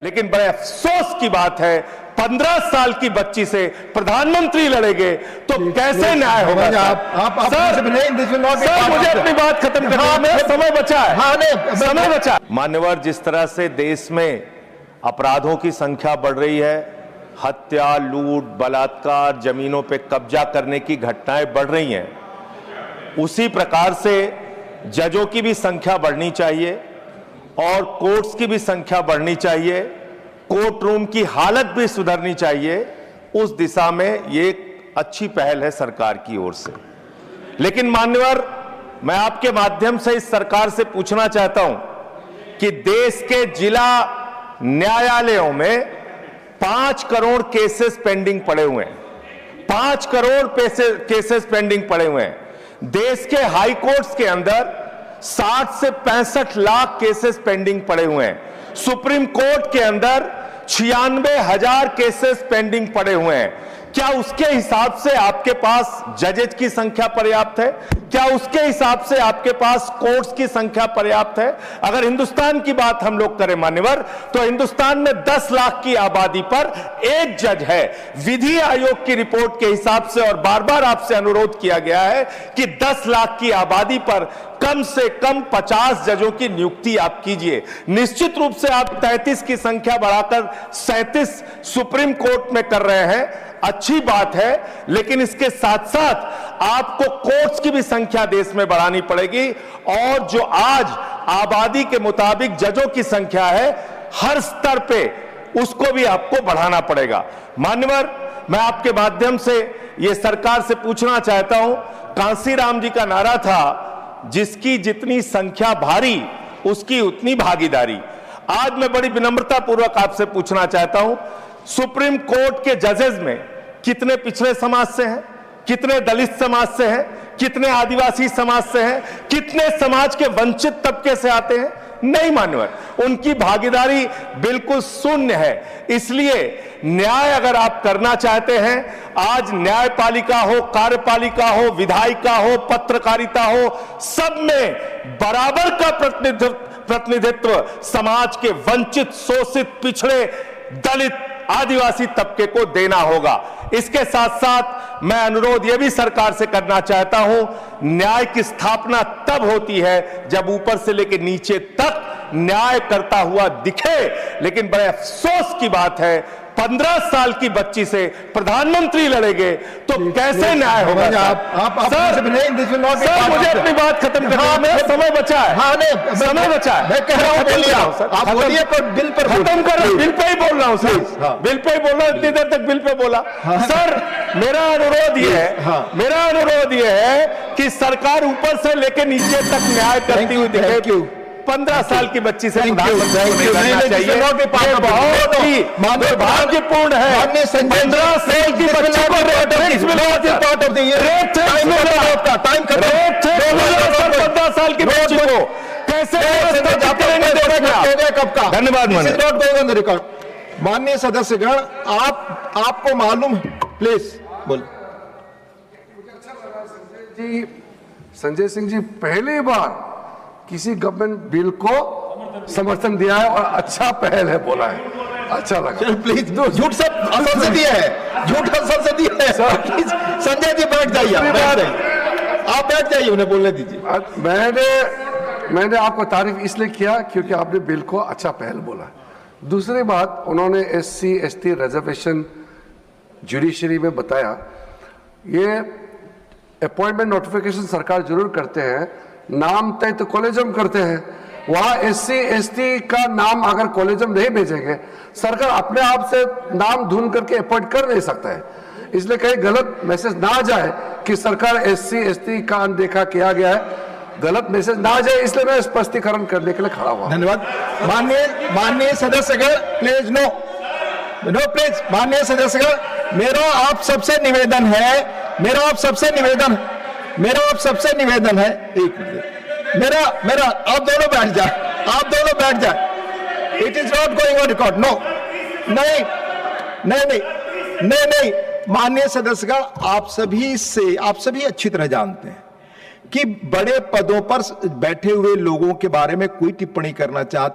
लेकिन बड़े अफसोस की बात है 15 साल की बच्ची से प्रधानमंत्री लड़ेंगे तो कैसे न्याय होगा? सर मुझे अपनी बात खत्म करने में समय बचा है, समय बचा है। मान्यवर, जिस तरह से देश में अपराधों की संख्या बढ़ रही है, हत्या, लूट, बलात्कार, जमीनों पे कब्जा करने की घटनाएं बढ़ रही हैं, उसी प्रकार से जजों की भी संख्या बढ़नी चाहिए और कोर्ट्स की भी संख्या बढ़नी चाहिए, कोर्ट रूम की हालत भी सुधरनी चाहिए। उस दिशा में ये एक अच्छी पहल है सरकार की ओर से। लेकिन मान्यवर, मैं आपके माध्यम से इस सरकार से पूछना चाहता हूं कि देश के जिला न्यायालयों में 5 करोड़ केसेस पेंडिंग पड़े हुए हैं, 5 करोड़ केसेस पेंडिंग पड़े हुए हैं। देश के हाई कोर्ट्स के अंदर 60 से 65 लाख केसेस पेंडिंग पड़े हुए हैं। सुप्रीम कोर्ट के अंदर 96,000 केसेस पेंडिंग पड़े हुए हैं। क्या उसके हिसाब से आपके पास जजेज की संख्या पर्याप्त है? क्या उसके हिसाब से आपके पास कोर्ट्स की संख्या पर्याप्त है? अगर हिंदुस्तान की बात हम लोग करें मान्यवर, तो हिंदुस्तान में 10 लाख की आबादी पर एक जज है। विधि आयोग की रिपोर्ट के हिसाब से, और बार बार आपसे अनुरोध किया गया है कि 10 लाख की आबादी पर कम से कम 50 जजों की नियुक्ति आप कीजिए। निश्चित रूप से आप 33 की संख्या बढ़ाकर 37 सुप्रीम कोर्ट में कर रहे हैं, अच्छी बात है, लेकिन इसके साथ साथ आपको कोर्ट्स की भी संख्या देश में बढ़ानी पड़ेगी। और जो आज आबादी के मुताबिक जजों की संख्या है, हर स्तर पे उसको भी आपको बढ़ाना पड़ेगा। मान्यवर, मैं आपके माध्यम से यह सरकार से पूछना चाहता हूं, कांसीराम जी का नारा था, जिसकी जितनी संख्या भारी उसकी उतनी भागीदारी। आज मैं बड़ी विनम्रता पूर्वक आपसे पूछना चाहता हूं, सुप्रीम कोर्ट के जजेस में कितने पिछड़े समाज से हैं, कितने दलित समाज से हैं, कितने आदिवासी समाज से हैं, कितने समाज के वंचित तबके से आते हैं? नहीं मान्यवर, उनकी भागीदारी बिल्कुल शून्य है। इसलिए न्याय अगर आप करना चाहते हैं, आज न्यायपालिका हो, कार्यपालिका हो, विधायिका हो, पत्रकारिता हो, सब में बराबर का प्रतिनिधित्व समाज के वंचित, शोषित, पिछड़े, दलित, आदिवासी तबके को देना होगा। इसके साथ साथ मैं अनुरोध यह भी सरकार से करना चाहता हूं, न्याय की स्थापना तब होती है जब ऊपर से लेकर नीचे तक न्याय करता हुआ दिखे। लेकिन बड़े अफसोस की बात है 15 साल की बच्ची से प्रधानमंत्री लड़ेंगे तो कैसे न्याय होगा? सर मुझे अपनी बात खत्म करने में समय बचा है, समय बचा है। मैं कह रहा हूं बिल पर खत्म कर, बिल पे ही बोल रहा हूं सर, बिल पे ही बोल रहा हूं, इतनी देर तक बिल पे बोला। सर मेरा अनुरोध यह है कि सरकार ऊपर से लेकर नीचे तक न्याय करती हुई दिखे। 15 साल की बच्ची से प्रधानमंत्री चाहिए, बहुत ही दुर्भाग्यपूर्ण है। 15 साल की बच्ची को 15 साल की बच्ची को कैसे? धन्यवाद माननीय माननीय सदस्यगण, आपको मालूम, प्लीज बोल। संजय सिंह जी पहली बार किसी गवर्नमेंट बिल को समर्थन दिया है और अच्छा पहल है बोला है, अच्छा लगा। प्लीज झूठ सब असल से दिया है, झूठ असल से दिया है सर। प्लीज संजय जी बैठ जाइए, आप बैठ जाइए, उन्हें बोलने दीजिए। मैंने आपको तारीफ इसलिए किया क्योंकि आपने बिल को अच्छा पहल बोला। दूसरी बात, उन्होंने SC ST रिजर्वेशन जुडिशरी में बताया, ये अपॉइंटमेंट नोटिफिकेशन सरकार जरूर करते हैं, नाम तय तो कॉलेजम करते हैं। वहां SC ST का नाम अगर कॉलेजम नहीं भेजेंगे, सरकार अपने आप से नाम ढूंढ करके अपॉइंट कर नहीं सकता है। इसलिए कहीं गलत मैसेज ना जाए कि सरकार SC ST का अनदेखा किया गया है, गलत मैसेज ना जाए, इसलिए मैं स्पष्टीकरण करने के लिए खड़ा हुआ। धन्यवाद। माननीय सदस्यगण, प्लीज नो प्लीज। माननीय सदस्यगण, मेरा आप सबसे निवेदन है, एक मेरा आप दोनों बैठ जाए, it is not going on record. No, नहीं। माननीय सदस्यगण, आप सभी अच्छी तरह जानते हैं कि बड़े पदों पर बैठे हुए लोगों के बारे में कोई टिप्पणी करना चाहते हैं